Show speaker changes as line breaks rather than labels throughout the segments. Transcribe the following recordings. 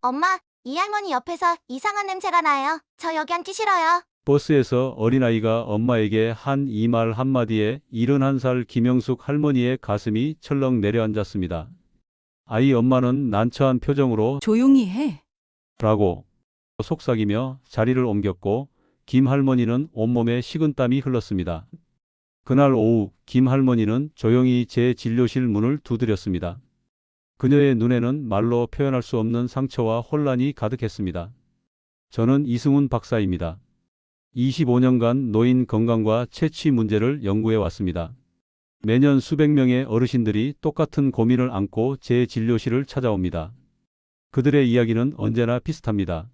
엄마, 이 할머니 옆에서 이상한 냄새가 나요. 저 여기 앉기 싫어요.
버스에서 어린아이가 엄마에게 한 이 말 한마디에 71살 김영숙 할머니의 가슴이 철렁 내려앉았습니다. 아이 엄마는 난처한 표정으로
조용히 해.
라고 속삭이며 자리를 옮겼고 김 할머니는 온몸에 식은땀이 흘렀습니다. 그날 오후 김 할머니는 조용히 제 진료실 문을 두드렸습니다. 그녀의 눈에는 말로 표현할 수 없는 상처와 혼란이 가득했습니다. 저는 이승훈 박사입니다. 25년간 노인 건강과 채취 문제를 연구해 왔습니다. 매년 수백 명의 어르신들이 똑같은 고민을 안고 제 진료실을 찾아옵니다. 그들의 이야기는 언제나 비슷합니다.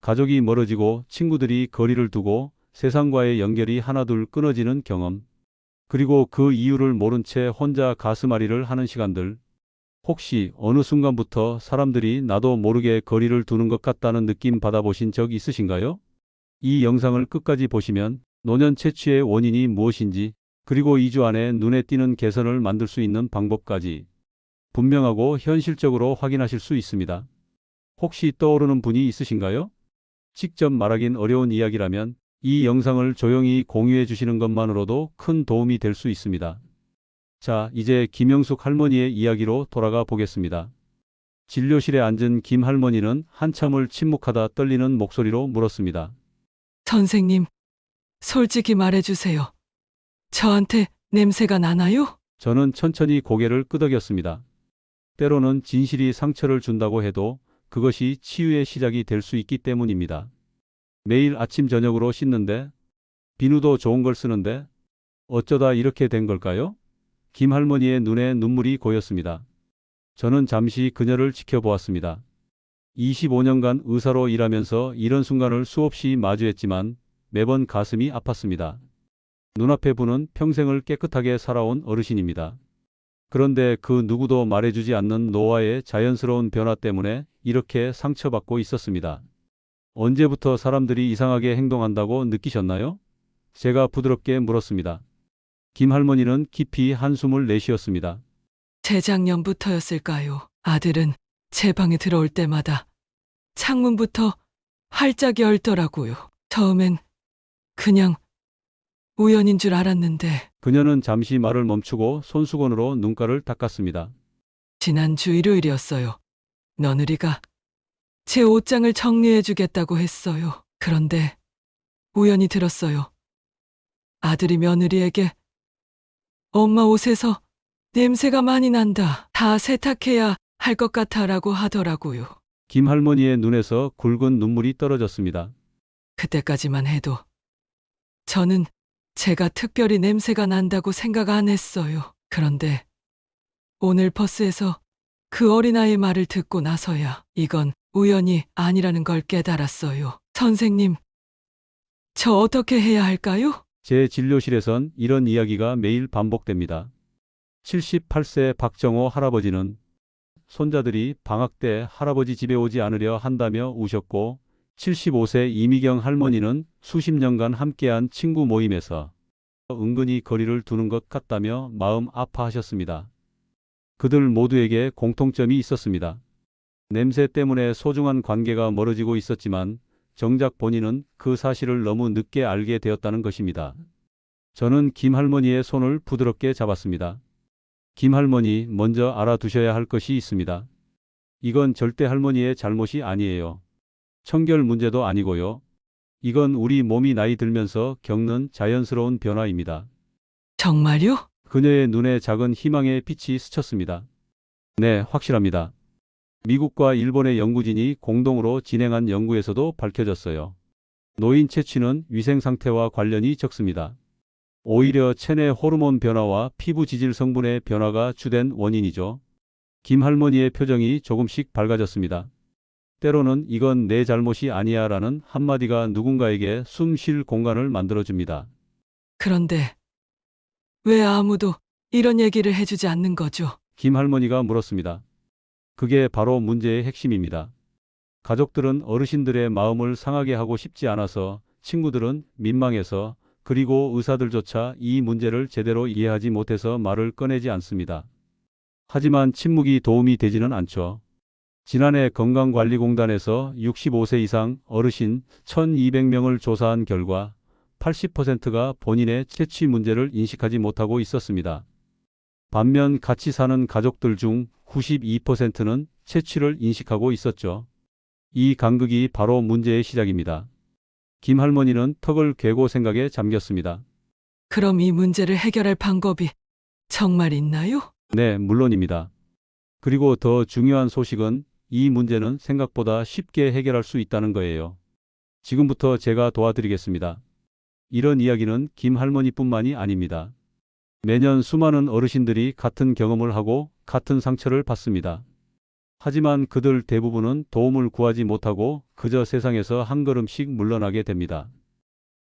가족이 멀어지고 친구들이 거리를 두고 세상과의 연결이 하나둘 끊어지는 경험. 그리고 그 이유를 모른 채 혼자 가슴앓이를 하는 시간들. 혹시 어느 순간부터 사람들이 나도 모르게 거리를 두는 것 같다는 느낌 받아보신 적 있으신가요? 이 영상을 끝까지 보시면 노년 채취의 원인이 무엇인지 그리고 2주 안에 눈에 띄는 개선을 만들 수 있는 방법까지 분명하고 현실적으로 확인하실 수 있습니다. 혹시 떠오르는 분이 있으신가요? 직접 말하긴 어려운 이야기라면 이 영상을 조용히 공유해 주시는 것만으로도 큰 도움이 될 수 있습니다. 자, 이제 김영숙 할머니의 이야기로 돌아가 보겠습니다. 진료실에 앉은 김 할머니는 한참을 침묵하다 떨리는 목소리로 물었습니다.
선생님, 솔직히 말해주세요. 저한테 냄새가 나나요?
저는 천천히 고개를 끄덕였습니다. 때로는 진실이 상처를 준다고 해도 그것이 치유의 시작이 될 수 있기 때문입니다. 매일 아침 저녁으로 씻는데, 비누도 좋은 걸 쓰는데 어쩌다 이렇게 된 걸까요? 김 할머니의 눈에 눈물이 고였습니다. 저는 잠시 그녀를 지켜보았습니다. 25년간 의사로 일하면서 이런 순간을 수없이 마주했지만 매번 가슴이 아팠습니다. 눈앞에 분은 평생을 깨끗하게 살아온 어르신입니다. 그런데 그 누구도 말해주지 않는 노화의 자연스러운 변화 때문에 이렇게 상처받고 있었습니다. 언제부터 사람들이 이상하게 행동한다고 느끼셨나요? 제가 부드럽게 물었습니다. 김 할머니는 깊이 한숨을 내쉬었습니다.
재작년부터였을까요? 아들은 제 방에 들어올 때마다 창문부터 활짝 열더라고요. 처음엔 그냥 우연인 줄 알았는데
그녀는 잠시 말을 멈추고 손수건으로 눈가를 닦았습니다.
지난주 일요일이었어요. 며느리가 제 옷장을 정리해 주겠다고 했어요. 그런데 우연히 들었어요. 아들이 며느리에게 엄마 옷에서 냄새가 많이 난다. 다 세탁해야 할 것 같아라고 하더라고요.
김 할머니의 눈에서 굵은 눈물이 떨어졌습니다.
그때까지만 해도 저는 제가 특별히 냄새가 난다고 생각 안 했어요. 그런데 오늘 버스에서 그 어린아이의 말을 듣고 나서야 이건 우연이 아니라는 걸 깨달았어요. 선생님, 저 어떻게 해야 할까요?
제 진료실에선 이런 이야기가 매일 반복됩니다. 78세 박정호 할아버지는 손자들이 방학 때 할아버지 집에 오지 않으려 한다며 우셨고 75세 이미경 할머니는 수십 년간 함께한 친구 모임에서 은근히 거리를 두는 것 같다며 마음 아파하셨습니다. 그들 모두에게 공통점이 있었습니다. 냄새 때문에 소중한 관계가 멀어지고 있었지만 정작 본인은 그 사실을 너무 늦게 알게 되었다는 것입니다. 저는 김 할머니의 손을 부드럽게 잡았습니다. 김 할머니, 먼저 알아두셔야 할 것이 있습니다. 이건 절대 할머니의 잘못이 아니에요. 청결 문제도 아니고요. 이건 우리 몸이 나이 들면서 겪는 자연스러운 변화입니다.
정말요?
그녀의 눈에 작은 희망의 빛이 스쳤습니다. 네, 확실합니다. 미국과 일본의 연구진이 공동으로 진행한 연구에서도 밝혀졌어요. 노인 채취는 위생 상태와 관련이 적습니다. 오히려 체내 호르몬 변화와 피부 지질 성분의 변화가 주된 원인이죠. 김 할머니의 표정이 조금씩 밝아졌습니다. 때로는 이건 내 잘못이 아니야 라는 한마디가 누군가에게 숨 쉴 공간을 만들어줍니다.
그런데 왜 아무도 이런 얘기를 해주지 않는 거죠?
김 할머니가 물었습니다. 그게 바로 문제의 핵심입니다. 가족들은 어르신들의 마음을 상하게 하고 싶지 않아서, 친구들은 민망해서, 그리고 의사들조차 이 문제를 제대로 이해하지 못해서 말을 꺼내지 않습니다. 하지만 침묵이 도움이 되지는 않죠. 지난해 건강관리공단에서 65세 이상 어르신 1,200명을 조사한 결과 80%가 본인의 체취 문제를 인식하지 못하고 있었습니다. 반면 같이 사는 가족들 중 92%는 체취를 인식하고 있었죠. 이 간극이 바로 문제의 시작입니다. 김 할머니는 턱을 괴고 생각에 잠겼습니다.
그럼 이 문제를 해결할 방법이 정말 있나요?
네, 물론입니다. 그리고 더 중요한 소식은 이 문제는 생각보다 쉽게 해결할 수 있다는 거예요. 지금부터 제가 도와드리겠습니다. 이런 이야기는 김 할머니뿐만이 아닙니다. 매년 수많은 어르신들이 같은 경험을 하고 같은 상처를 받습니다. 하지만 그들 대부분은 도움을 구하지 못하고 그저 세상에서 한 걸음씩 물러나게 됩니다.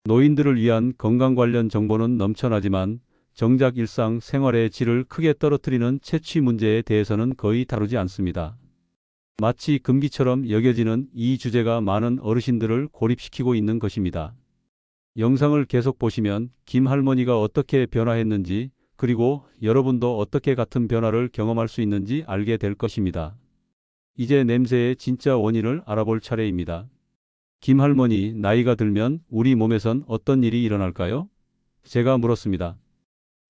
노인들을 위한 건강 관련 정보는 넘쳐나지만 정작 일상 생활의 질을 크게 떨어뜨리는 체취 문제에 대해서는 거의 다루지 않습니다. 마치 금기처럼 여겨지는 이 주제가 많은 어르신들을 고립시키고 있는 것입니다. 영상을 계속 보시면 김 할머니가 어떻게 변화했는지, 그리고 여러분도 어떻게 같은 변화를 경험할 수 있는지 알게 될 것입니다. 이제 냄새의 진짜 원인을 알아볼 차례입니다. 김 할머니, 나이가 들면 우리 몸에선 어떤 일이 일어날까요? 제가 물었습니다.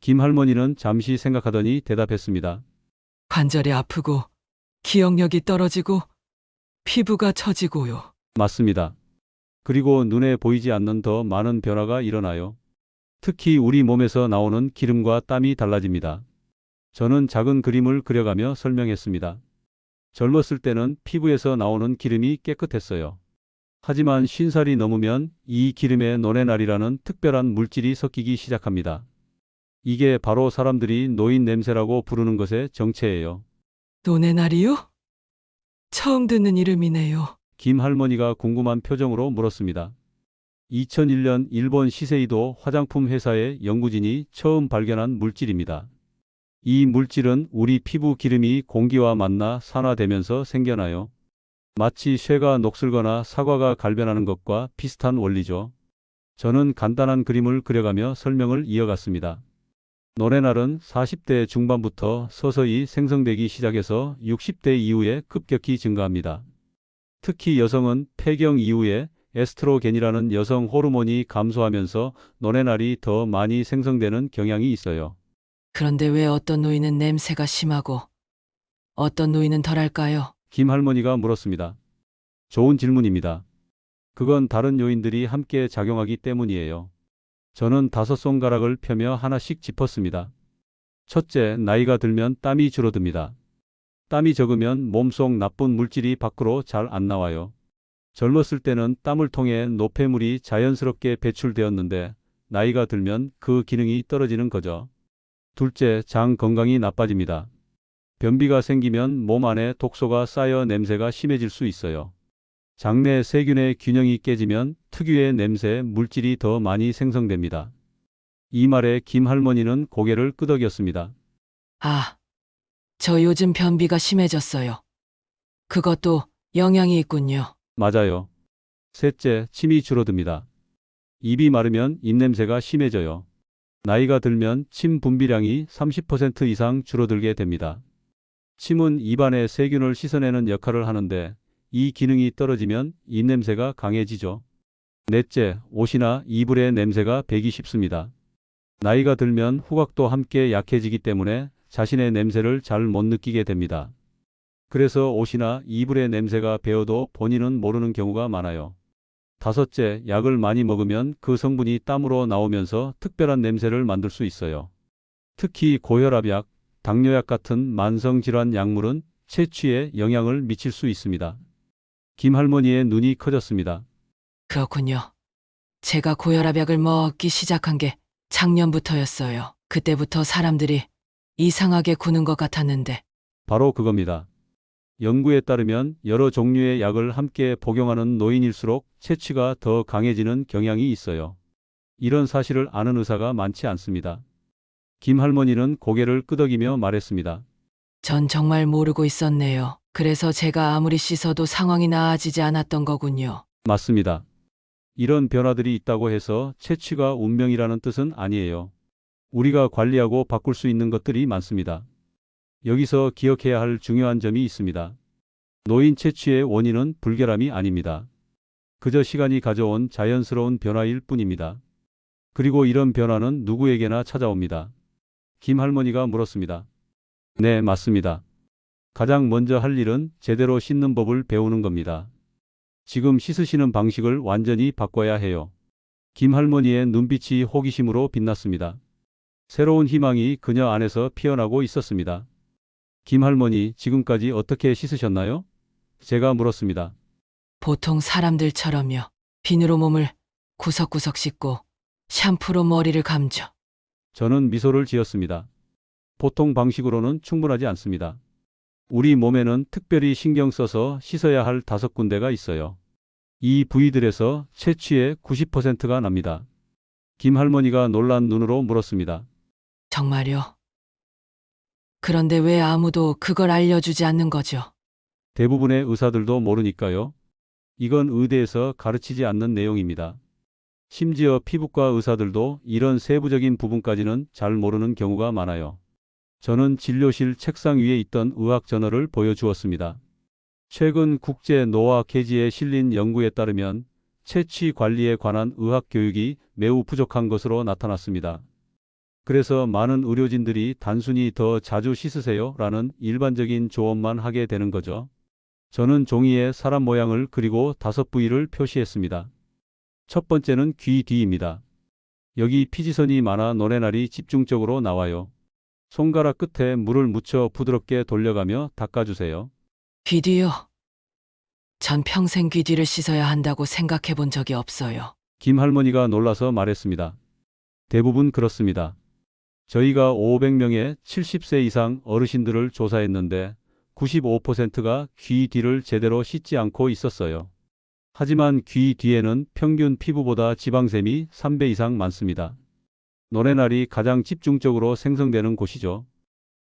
김 할머니는 잠시 생각하더니 대답했습니다.
관절이 아프고 기억력이 떨어지고 피부가 처지고요.
맞습니다. 그리고 눈에 보이지 않는 더 많은 변화가 일어나요. 특히 우리 몸에서 나오는 기름과 땀이 달라집니다. 저는 작은 그림을 그려가며 설명했습니다. 젊었을 때는 피부에서 나오는 기름이 깨끗했어요. 하지만 50살이 넘으면 이 기름에 노네날이라는 특별한 물질이 섞이기 시작합니다. 이게 바로 사람들이 노인 냄새라고 부르는 것의 정체예요.
노네날이요? 처음 듣는 이름이네요.
김 할머니가 궁금한 표정으로 물었습니다. 2001년 일본 시세이도 화장품 회사의 연구진이 처음 발견한 물질입니다. 이 물질은 우리 피부 기름이 공기와 만나 산화되면서 생겨나요. 마치 쇠가 녹슬거나 사과가 갈변하는 것과 비슷한 원리죠. 저는 간단한 그림을 그려가며 설명을 이어갔습니다. 노네날은 40대 중반부터 서서히 생성되기 시작해서 60대 이후에 급격히 증가합니다. 특히 여성은 폐경 이후에 에스트로겐이라는 여성 호르몬이 감소하면서 노네날이 더 많이 생성되는 경향이 있어요.
그런데 왜 어떤 노인은 냄새가 심하고 어떤 노인은 덜할까요?
김 할머니가 물었습니다. 좋은 질문입니다. 그건 다른 요인들이 함께 작용하기 때문이에요. 저는 5손가락을 펴며 하나씩 짚었습니다. 첫째, 나이가 들면 땀이 줄어듭니다. 땀이 적으면 몸속 나쁜 물질이 밖으로 잘 안 나와요. 젊었을 때는 땀을 통해 노폐물이 자연스럽게 배출되었는데 나이가 들면 그 기능이 떨어지는 거죠. 둘째, 장 건강이 나빠집니다. 변비가 생기면 몸 안에 독소가 쌓여 냄새가 심해질 수 있어요. 장내 세균의 균형이 깨지면 특유의 냄새 물질이 더 많이 생성됩니다. 이 말에 김 할머니는 고개를 끄덕였습니다.
아, 저 요즘 변비가 심해졌어요. 그것도 영향이 있군요.
맞아요. 셋째, 침이 줄어듭니다. 입이 마르면 입냄새가 심해져요. 나이가 들면 침 분비량이 30% 이상 줄어들게 됩니다. 침은 입안의 세균을 씻어내는 역할을 하는데 이 기능이 떨어지면 입냄새가 강해지죠. 넷째, 옷이나 이불의 냄새가 배기 쉽습니다. 나이가 들면 후각도 함께 약해지기 때문에 자신의 냄새를 잘 못 느끼게 됩니다. 그래서 옷이나 이불의 냄새가 배어도 본인은 모르는 경우가 많아요. 다섯째, 약을 많이 먹으면 그 성분이 땀으로 나오면서 특별한 냄새를 만들 수 있어요. 특히 고혈압약, 당뇨약 같은 만성질환 약물은 체취에 영향을 미칠 수 있습니다. 김 할머니의 눈이 커졌습니다.
그렇군요. 제가 고혈압약을 먹기 시작한 게 작년부터였어요. 그때부터 사람들이 이상하게 구는 것 같았는데.
바로 그겁니다. 연구에 따르면 여러 종류의 약을 함께 복용하는 노인일수록 체취가 더 강해지는 경향이 있어요. 이런 사실을 아는 의사가 많지 않습니다. 김 할머니는 고개를 끄덕이며 말했습니다.
전 정말 모르고 있었네요. 그래서 제가 아무리 씻어도 상황이 나아지지 않았던 거군요.
맞습니다. 이런 변화들이 있다고 해서 체취가 운명이라는 뜻은 아니에요. 우리가 관리하고 바꿀 수 있는 것들이 많습니다. 여기서 기억해야 할 중요한 점이 있습니다. 노인 채취의 원인은 불결함이 아닙니다. 그저 시간이 가져온 자연스러운 변화일 뿐입니다. 그리고 이런 변화는 누구에게나 찾아옵니다. 김 할머니가 물었습니다. 네, 맞습니다. 가장 먼저 할 일은 제대로 씻는 법을 배우는 겁니다. 지금 씻으시는 방식을 완전히 바꿔야 해요. 김 할머니의 눈빛이 호기심으로 빛났습니다. 새로운 희망이 그녀 안에서 피어나고 있었습니다. 김 할머니, 지금까지 어떻게 씻으셨나요? 제가 물었습니다.
보통 사람들처럼요. 비누로 몸을 구석구석 씻고 샴푸로 머리를 감죠.
저는 미소를 지었습니다. 보통 방식으로는 충분하지 않습니다. 우리 몸에는 특별히 신경 써서 씻어야 할 5군데가 있어요. 이 부위들에서 채취의 90%가 납니다. 김 할머니가 놀란 눈으로 물었습니다.
정말요? 그런데 왜 아무도 그걸 알려주지 않는 거죠?
대부분의 의사들도 모르니까요. 이건 의대에서 가르치지 않는 내용입니다. 심지어 피부과 의사들도 이런 세부적인 부분까지는 잘 모르는 경우가 많아요. 저는 진료실 책상 위에 있던 의학 저널을 보여주었습니다. 최근 국제 노화 계지에 실린 연구에 따르면 채취 관리에 관한 의학 교육이 매우 부족한 것으로 나타났습니다. 그래서 많은 의료진들이 단순히 더 자주 씻으세요 라는 일반적인 조언만 하게 되는 거죠. 저는 종이에 사람 모양을 그리고 5부위를 표시했습니다. 첫 번째는 귀 뒤입니다. 여기 피지선이 많아 노래날이 집중적으로 나와요. 손가락 끝에 물을 묻혀 부드럽게 돌려가며 닦아주세요.
귀 뒤요? 전 평생 귀 뒤를 씻어야 한다고 생각해 본 적이 없어요.
김 할머니가 놀라서 말했습니다. 대부분 그렇습니다. 저희가 500명의 70세 이상 어르신들을 조사했는데 95%가 귀 뒤를 제대로 씻지 않고 있었어요. 하지만 귀 뒤에는 평균 피부보다 지방샘이 3배 이상 많습니다. 노래날이 가장 집중적으로 생성되는 곳이죠.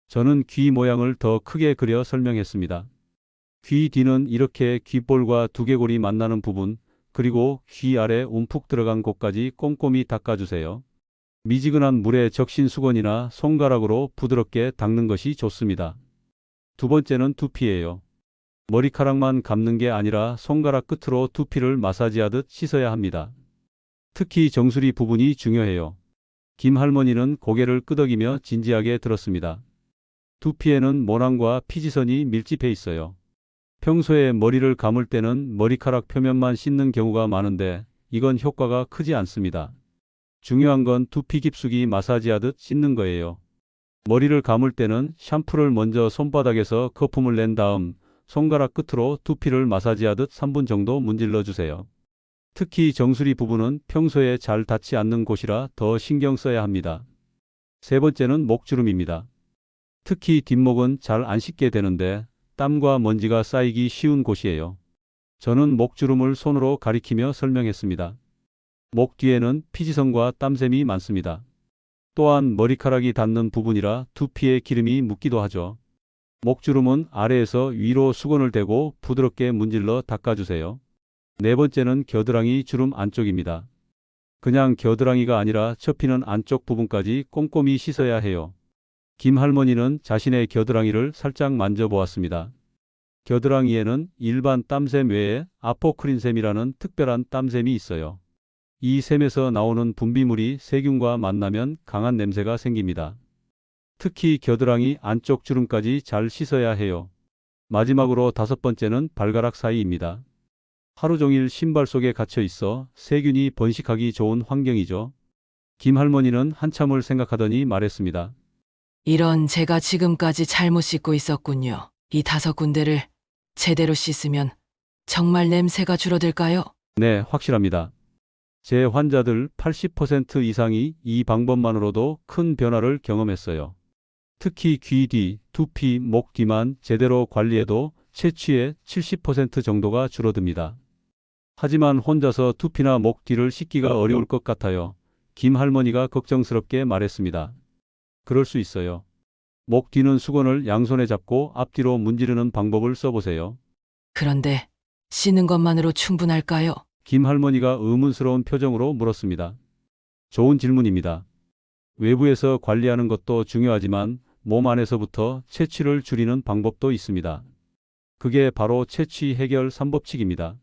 저는 귀 모양을 더 크게 그려 설명했습니다. 귀 뒤는 이렇게 귓볼과 두개골이 만나는 부분, 그리고 귀 아래 움푹 들어간 곳까지 꼼꼼히 닦아주세요. 미지근한 물에 적신 수건이나 손가락으로 부드럽게 닦는 것이 좋습니다. 두 번째는 두피예요. 머리카락만 감는 게 아니라 손가락 끝으로 두피를 마사지하듯 씻어야 합니다. 특히 정수리 부분이 중요해요. 김 할머니는 고개를 끄덕이며 진지하게 들었습니다. 두피에는 모낭과 피지선이 밀집해 있어요. 평소에 머리를 감을 때는 머리카락 표면만 씻는 경우가 많은데 이건 효과가 크지 않습니다. 중요한 건 두피 깊숙이 마사지하듯 씻는 거예요. 머리를 감을 때는 샴푸를 먼저 손바닥에서 거품을 낸 다음 손가락 끝으로 두피를 마사지하듯 3분 정도 문질러 주세요. 특히 정수리 부분은 평소에 잘 닿지 않는 곳이라 더 신경 써야 합니다. 세 번째는 목주름입니다. 특히 뒷목은 잘 안 씻게 되는데 땀과 먼지가 쌓이기 쉬운 곳이에요. 저는 목주름을 손으로 가리키며 설명했습니다. 목 뒤에는 피지선과 땀샘이 많습니다. 또한 머리카락이 닿는 부분이라 두피에 기름이 묻기도 하죠. 목주름은 아래에서 위로 수건을 대고 부드럽게 문질러 닦아주세요. 네 번째는 겨드랑이 주름 안쪽입니다. 그냥 겨드랑이가 아니라 접히는 안쪽 부분까지 꼼꼼히 씻어야 해요. 김 할머니는 자신의 겨드랑이를 살짝 만져보았습니다. 겨드랑이에는 일반 땀샘 외에 아포크린샘이라는 특별한 땀샘이 있어요. 이 샘에서 나오는 분비물이 세균과 만나면 강한 냄새가 생깁니다. 특히 겨드랑이 안쪽 주름까지 잘 씻어야 해요. 마지막으로 5번째는 발가락 사이입니다. 하루 종일 신발 속에 갇혀 있어 세균이 번식하기 좋은 환경이죠. 김 할머니는 한참을 생각하더니 말했습니다.
이런 제가 지금까지 잘못 씻고 있었군요. 이 5군데를 제대로 씻으면 정말 냄새가 줄어들까요?
네, 확실합니다. 제 환자들 80% 이상이 이 방법만으로도 큰 변화를 경험했어요. 특히 귀 뒤, 두피, 목 뒤만 제대로 관리해도 채취의 70% 정도가 줄어듭니다. 하지만 혼자서 두피나 목 뒤를 씻기가 어려울 것 같아요. 김 할머니가 걱정스럽게 말했습니다. 그럴 수 있어요. 목 뒤는 수건을 양손에 잡고 앞뒤로 문지르는 방법을 써보세요.
그런데 씻는 것만으로 충분할까요?
김 할머니가 의문스러운 표정으로 물었습니다. 좋은 질문입니다. 외부에서 관리하는 것도 중요하지만 몸 안에서부터 채취를 줄이는 방법도 있습니다. 그게 바로 채취 해결 3법칙입니다.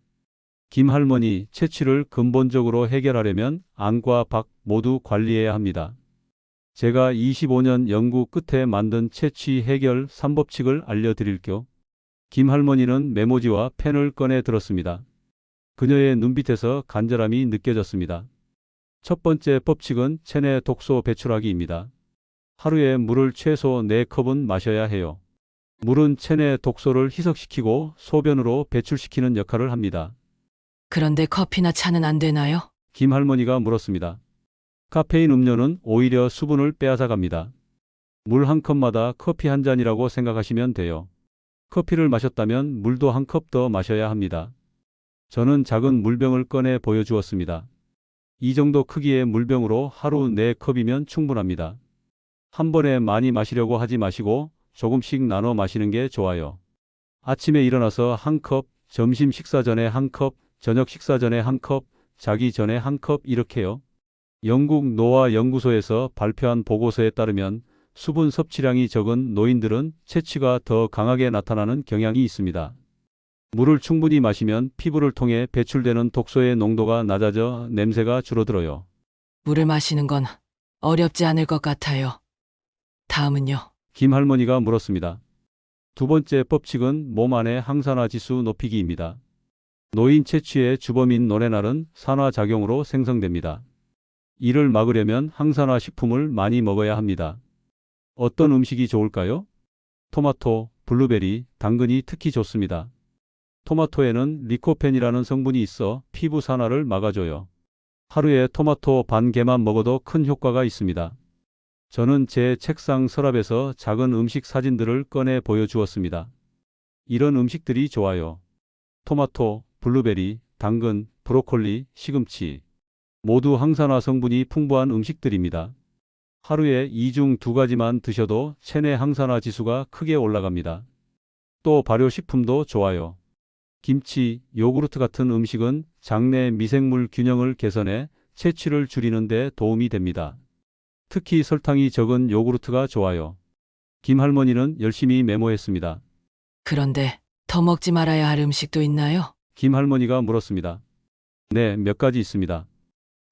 김 할머니, 채취를 근본적으로 해결하려면 안과 밖 모두 관리해야 합니다. 제가 25년 연구 끝에 만든 채취 해결 3법칙을 알려드릴게요. 김 할머니는 메모지와 펜을 꺼내 들었습니다. 그녀의 눈빛에서 간절함이 느껴졌습니다. 첫 번째 법칙은 체내 독소 배출하기입니다. 하루에 물을 최소 4컵은 마셔야 해요. 물은 체내 독소를 희석시키고 소변으로 배출시키는 역할을 합니다.
그런데 커피나 차는 안 되나요?
김 할머니가 물었습니다. 카페인 음료는 오히려 수분을 빼앗아갑니다. 물 한 컵마다 커피 한 잔이라고 생각하시면 돼요. 커피를 마셨다면 물도 한 컵 더 마셔야 합니다. 저는 작은 물병을 꺼내 보여주었습니다. 이 정도 크기의 물병으로 하루 4컵이면 충분합니다. 한 번에 많이 마시려고 하지 마시고 조금씩 나눠 마시는 게 좋아요. 아침에 일어나서 한 컵, 점심 식사 전에 한 컵, 저녁 식사 전에 한 컵, 자기 전에 한 컵 이렇게요. 영국 노화 연구소에서 발표한 보고서에 따르면 수분 섭취량이 적은 노인들은 체취가 더 강하게 나타나는 경향이 있습니다. 물을 충분히 마시면 피부를 통해 배출되는 독소의 농도가 낮아져 냄새가 줄어들어요.
물을 마시는 건 어렵지 않을 것 같아요. 다음은요.
김 할머니가 물었습니다. 두 번째 법칙은 몸 안의 항산화 지수 높이기입니다. 노인 채취의 주범인 노레날은 산화작용으로 생성됩니다. 이를 막으려면 항산화 식품을 많이 먹어야 합니다. 어떤 음식이 좋을까요? 토마토, 블루베리, 당근이 특히 좋습니다. 토마토에는 리코펜이라는 성분이 있어 피부 산화를 막아줘요. 하루에 토마토 반 개만 먹어도 큰 효과가 있습니다. 저는 제 책상 서랍에서 작은 음식 사진들을 꺼내 보여주었습니다. 이런 음식들이 좋아요. 토마토, 블루베리, 당근, 브로콜리, 시금치. 모두 항산화 성분이 풍부한 음식들입니다. 하루에 이 중 2가지만 드셔도 체내 항산화 지수가 크게 올라갑니다. 또 발효식품도 좋아요. 김치, 요구르트 같은 음식은 장내 미생물 균형을 개선해 채취를 줄이는 데 도움이 됩니다. 특히 설탕이 적은 요구르트가 좋아요. 김 할머니는 열심히 메모했습니다.
그런데 더 먹지 말아야 할 음식도 있나요?
김 할머니가 물었습니다. 네, 몇 가지 있습니다.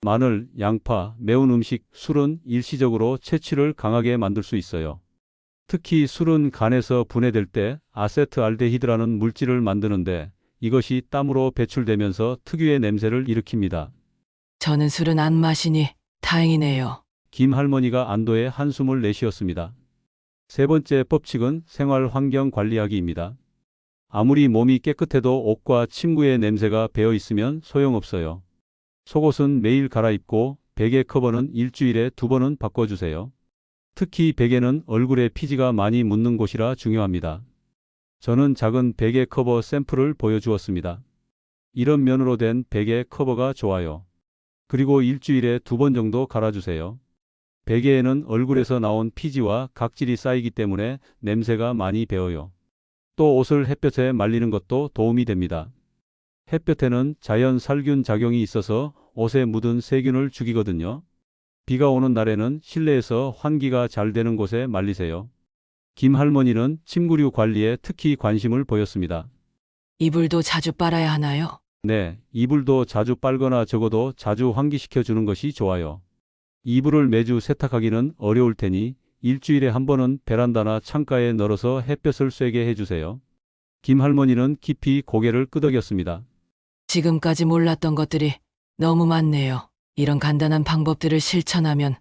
마늘, 양파, 매운 음식, 술은 일시적으로 채취를 강하게 만들 수 있어요. 특히 술은 간에서 분해될 때 아세트알데히드라는 물질을 만드는데 이것이 땀으로 배출되면서 특유의 냄새를 일으킵니다.
저는 술은 안 마시니 다행이네요.
김 할머니가 안도의 한숨을 내쉬었습니다. 세 번째 법칙은 생활 환경 관리하기입니다. 아무리 몸이 깨끗해도 옷과 침구의 냄새가 배어 있으면 소용없어요. 속옷은 매일 갈아입고 베개 커버는 일주일에 2번은 바꿔주세요. 특히 베개는 얼굴에 피지가 많이 묻는 곳이라 중요합니다. 저는 작은 베개 커버 샘플을 보여주었습니다. 이런 면으로 된 베개 커버가 좋아요. 그리고 일주일에 2번 정도 갈아주세요. 베개에는 얼굴에서 나온 피지와 각질이 쌓이기 때문에 냄새가 많이 배어요. 또 옷을 햇볕에 말리는 것도 도움이 됩니다. 햇볕에는 자연 살균 작용이 있어서 옷에 묻은 세균을 죽이거든요. 비가 오는 날에는 실내에서 환기가 잘 되는 곳에 말리세요. 김 할머니는 침구류 관리에 특히 관심을 보였습니다.
이불도 자주 빨아야 하나요?
네, 이불도 자주 빨거나 적어도 자주 환기시켜 주는 것이 좋아요. 이불을 매주 세탁하기는 어려울 테니 일주일에 한 번은 베란다나 창가에 널어서 햇볕을 쐬게 해주세요. 김 할머니는 깊이 고개를 끄덕였습니다.
지금까지 몰랐던 것들이 너무 많네요. 이런 간단한 방법들을 실천하면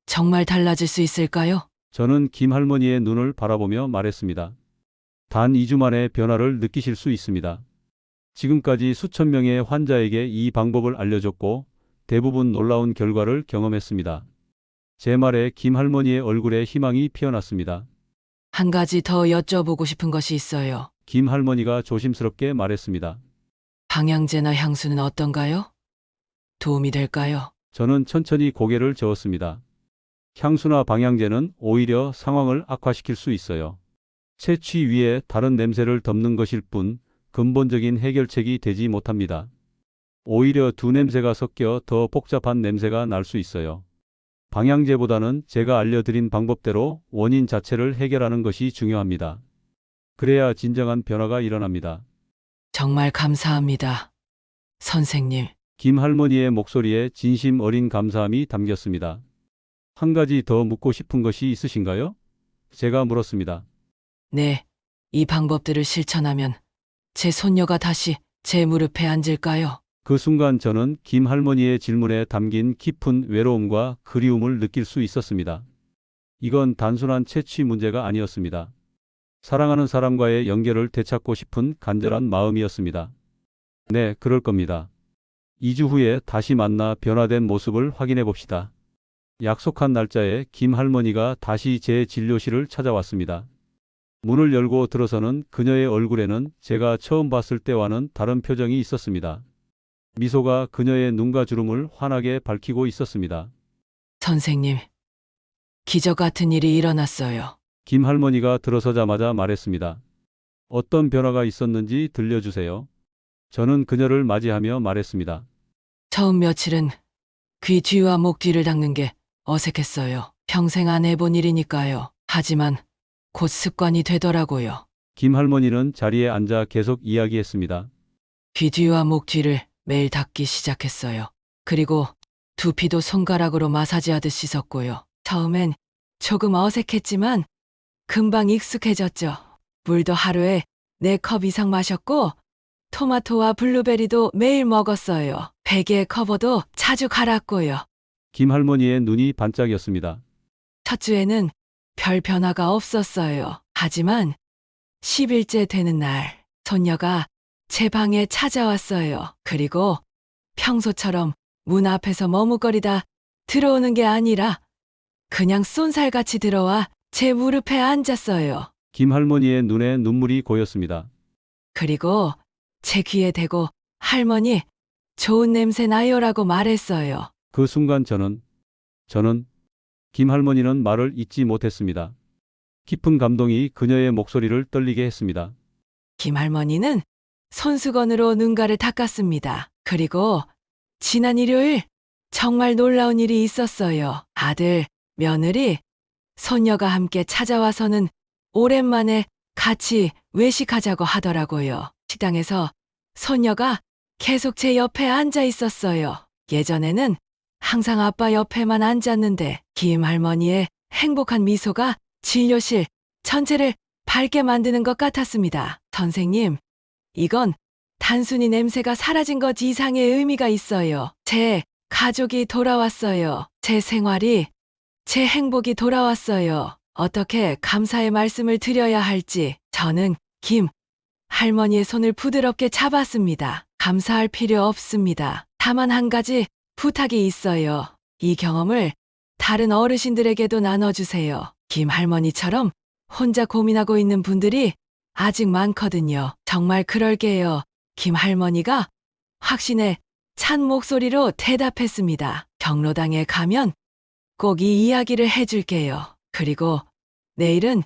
정말 달라질 수 있을까요?
저는 김 할머니의 눈을 바라보며 말했습니다. 단 2주 만에 변화를 느끼실 수 있습니다. 지금까지 수천 명의 환자에게 이 방법을 알려줬고 대부분 놀라운 결과를 경험했습니다. 제 말에 김 할머니의 얼굴에 희망이 피어났습니다.
한 가지 더 여쭤보고 싶은 것이 있어요.
김 할머니가 조심스럽게 말했습니다.
방향제나 향수는 어떤가요? 도움이 될까요?
저는 천천히 고개를 저었습니다. 향수나 방향제는 오히려 상황을 악화시킬 수 있어요. 채취 위에 다른 냄새를 덮는 것일 뿐 근본적인 해결책이 되지 못합니다. 오히려 두 냄새가 섞여 더 복잡한 냄새가 날 수 있어요. 방향제보다는 제가 알려드린 방법대로 원인 자체를 해결하는 것이 중요합니다. 그래야 진정한 변화가 일어납니다.
정말 감사합니다. 선생님,
김 할머니의 목소리에 진심 어린 감사함이 담겼습니다. 한 가지 더 묻고 싶은 것이 있으신가요? 제가 물었습니다.
네, 이 방법들을 실천하면 제 손녀가 다시 제 무릎에 앉을까요?
그 순간 저는 김 할머니의 질문에 담긴 깊은 외로움과 그리움을 느낄 수 있었습니다. 이건 단순한 채취 문제가 아니었습니다. 사랑하는 사람과의 연결을 되찾고 싶은 간절한 마음이었습니다. 네, 그럴 겁니다. 2주 후에 다시 만나 변화된 모습을 확인해 봅시다. 약속한 날짜에 김 할머니가 다시 제 진료실을 찾아왔습니다. 문을 열고 들어서는 그녀의 얼굴에는 제가 처음 봤을 때와는 다른 표정이 있었습니다. 미소가 그녀의 눈과 주름을 환하게 밝히고 있었습니다.
선생님, 기적 같은 일이 일어났어요.
김 할머니가 들어서자마자 말했습니다. 어떤 변화가 있었는지 들려주세요. 저는 그녀를 맞이하며 말했습니다.
처음 며칠은 귀 뒤와 목 뒤를 닦는 게 어색했어요. 평생 안 해본 일이니까요. 하지만 곧 습관이 되더라고요.
김 할머니는 자리에 앉아 계속 이야기했습니다.
귀 뒤와 목 뒤를 매일 닦기 시작했어요. 그리고 두피도 손가락으로 마사지하듯 씻었고요. 처음엔 조금 어색했지만 금방 익숙해졌죠. 물도 하루에 4컵 이상 마셨고 토마토와 블루베리도 매일 먹었어요. 베개 커버도 자주 갈았고요.
김 할머니의 눈이 반짝였습니다.
첫 주에는 별 변화가 없었어요. 하지만 10일째 되는 날 손녀가 제 방에 찾아왔어요. 그리고 평소처럼 문 앞에서 머뭇거리다 들어오는 게 아니라 그냥 쏜살같이 들어와 제 무릎에 앉았어요.
김 할머니의 눈에 눈물이 고였습니다.
그리고 제 귀에 대고 할머니, 좋은 냄새 나요라고 말했어요.
그 순간 저는 김 할머니는 말을 잇지 못했습니다. 깊은 감동이 그녀의 목소리를 떨리게 했습니다.
김 할머니는 손수건으로 눈가를 닦았습니다. 그리고 지난 일요일 정말 놀라운 일이 있었어요. 아들, 며느리, 손녀가 함께 찾아와서는 오랜만에 같이 외식하자고 하더라고요. 식당에서 손녀가 계속 제 옆에 앉아 있었어요. 예전에는 항상 아빠 옆에만 앉았는데 김 할머니의 행복한 미소가 진료실 전체를 밝게 만드는 것 같았습니다. 선생님, 이건 단순히 냄새가 사라진 것 이상의 의미가 있어요. 제 가족이 돌아왔어요. 제 생활이, 제 행복이 돌아왔어요. 어떻게 감사의 말씀을 드려야 할지 저는 김 할머니의 손을 부드럽게 잡았습니다. 감사할 필요 없습니다. 다만 한 가지 부탁이 있어요. 이 경험을 다른 어르신들에게도 나눠주세요. 김 할머니처럼 혼자 고민하고 있는 분들이 아직 많거든요. 정말 그럴게요. 김 할머니가 확신에 찬 목소리로 대답했습니다. 경로당에 가면 꼭 이 이야기를 해줄게요. 그리고 내일은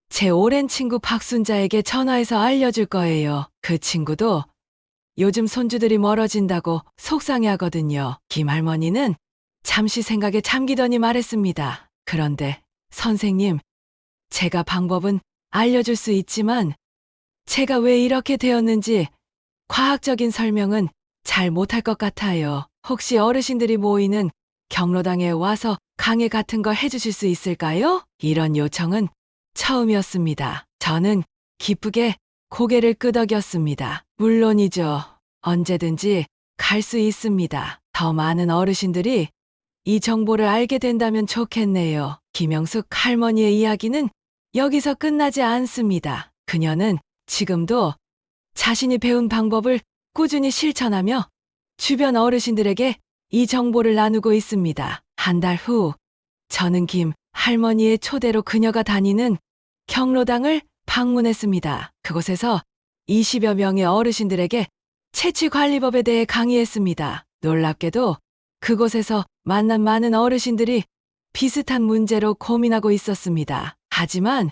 제 오랜 친구 박순자에게 전화해서 알려줄 거예요. 그 친구도 요즘 손주들이 멀어진다고 속상해하거든요. 김 할머니는 잠시 생각에 잠기더니 말했습니다. 그런데 선생님, 제가 방법은 알려줄 수 있지만 제가 왜 이렇게 되었는지 과학적인 설명은 잘 못할 것 같아요. 혹시 어르신들이 모이는 경로당에 와서 강의 같은 거 해주실 수 있을까요? 이런 요청은 처음이었습니다. 저는 기쁘게 고개를 끄덕였습니다. 물론이죠. 언제든지 갈 수 있습니다. 더 많은 어르신들이 이 정보를 알게 된다면 좋겠네요. 김영숙 할머니의 이야기는 여기서 끝나지 않습니다. 그녀는 지금도 자신이 배운 방법을 꾸준히 실천하며 주변 어르신들에게 이 정보를 나누고 있습니다. 한 달 후, 저는 김 할머니의 초대로 그녀가 다니는 경로당을 방문했습니다. 그곳에서 20여 명의 어르신들에게 채취관리법에 대해 강의했습니다. 놀랍게도 그곳에서 만난 많은 어르신들이 비슷한 문제로 고민하고 있었습니다. 하지만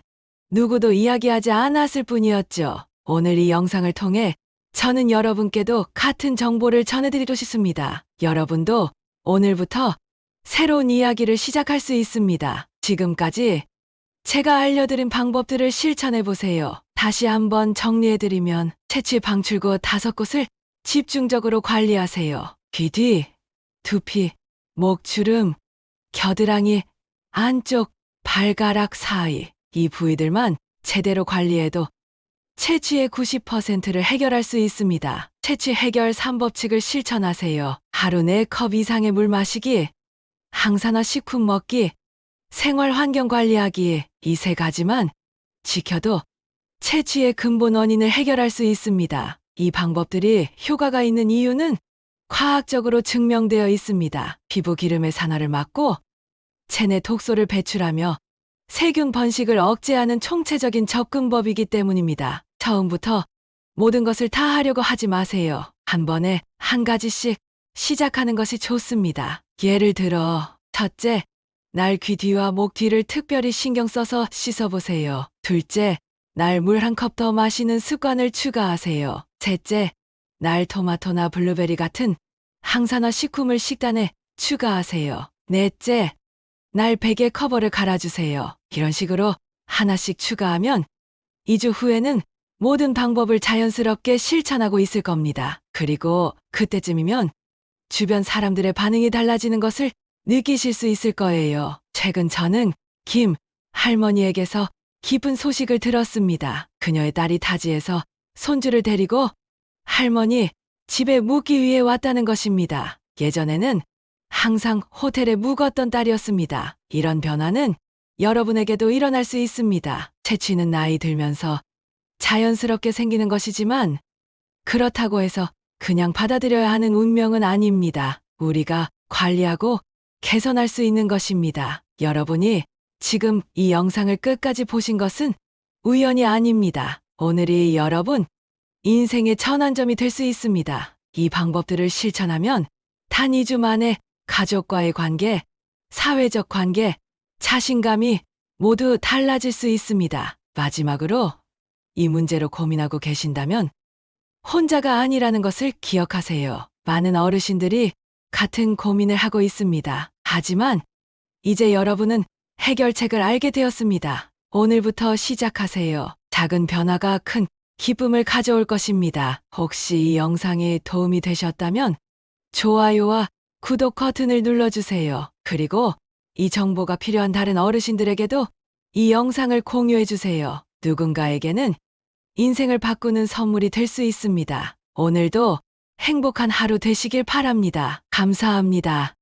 누구도 이야기하지 않았을 뿐이었죠. 오늘 이 영상을 통해 저는 여러분께도 같은 정보를 전해드리고 싶습니다. 여러분도 오늘부터 새로운 이야기를 시작할 수 있습니다. 지금까지 제가 알려드린 방법들을 실천해 보세요. 다시 한번 정리해드리면 채취 방출구 5곳을 집중적으로 관리하세요. 귀 뒤, 두피, 목 주름, 겨드랑이, 안쪽, 발가락 사이 이 부위들만 제대로 관리해도 채취의 90%를 해결할 수 있습니다. 채취 해결 3법칙을 실천하세요. 하루 4컵 이상의 물 마시기, 항산화 식품 먹기, 생활 환경 관리하기 이 3가지만 지켜도 채취의 근본 원인을 해결할 수 있습니다. 이 방법들이 효과가 있는 이유는 과학적으로 증명되어 있습니다. 피부 기름의 산화를 막고 체내 독소를 배출하며 세균 번식을 억제하는 총체적인 접근법이기 때문입니다. 처음부터 모든 것을 다 하려고 하지 마세요. 한 번에 한 가지씩 시작하는 것이 좋습니다. 예를 들어, 첫째, 날 귀 뒤와 목 뒤를 특별히 신경 써서 씻어보세요. 둘째, 날 물 한 컵 더 마시는 습관을 추가하세요. 셋째, 날 토마토나 블루베리 같은 항산화 식품을 식단에 추가하세요. 넷째, 날 베개 커버를 갈아주세요. 이런 식으로 하나씩 추가하면 2주 후에는 모든 방법을 자연스럽게 실천하고 있을 겁니다. 그리고 그때쯤이면 주변 사람들의 반응이 달라지는 것을 느끼실 수 있을 거예요. 최근 저는 김 할머니에게서 기쁜 소식을 들었습니다. 그녀의 딸이 타지에서 손주를 데리고 할머니 집에 묵기 위해 왔다는 것입니다. 예전에는 항상 호텔에 묵었던 딸이었습니다. 이런 변화는 여러분에게도 일어날 수 있습니다. 채취는 나이 들면서 자연스럽게 생기는 것이지만 그렇다고 해서 그냥 받아들여야 하는 운명은 아닙니다. 우리가 관리하고 개선할 수 있는 것입니다. 여러분이 지금 이 영상을 끝까지 보신 것은 우연이 아닙니다. 오늘이 여러분 인생의 전환점이 될 수 있습니다. 이 방법들을 실천하면 단 2주 만에 가족과의 관계, 사회적 관계, 자신감이 모두 달라질 수 있습니다. 마지막으로 이 문제로 고민하고 계신다면 혼자가 아니라는 것을 기억하세요. 많은 어르신들이 같은 고민을 하고 있습니다. 하지만 이제 여러분은 해결책을 알게 되었습니다. 오늘부터 시작하세요. 작은 변화가 큰 기쁨을 가져올 것입니다. 혹시 이 영상이 도움이 되셨다면 좋아요와 구독 버튼을 눌러주세요. 그리고 이 정보가 필요한 다른 어르신들에게도 이 영상을 공유해주세요. 누군가에게는 인생을 바꾸는 선물이 될 수 있습니다. 오늘도 행복한 하루 되시길 바랍니다. 감사합니다.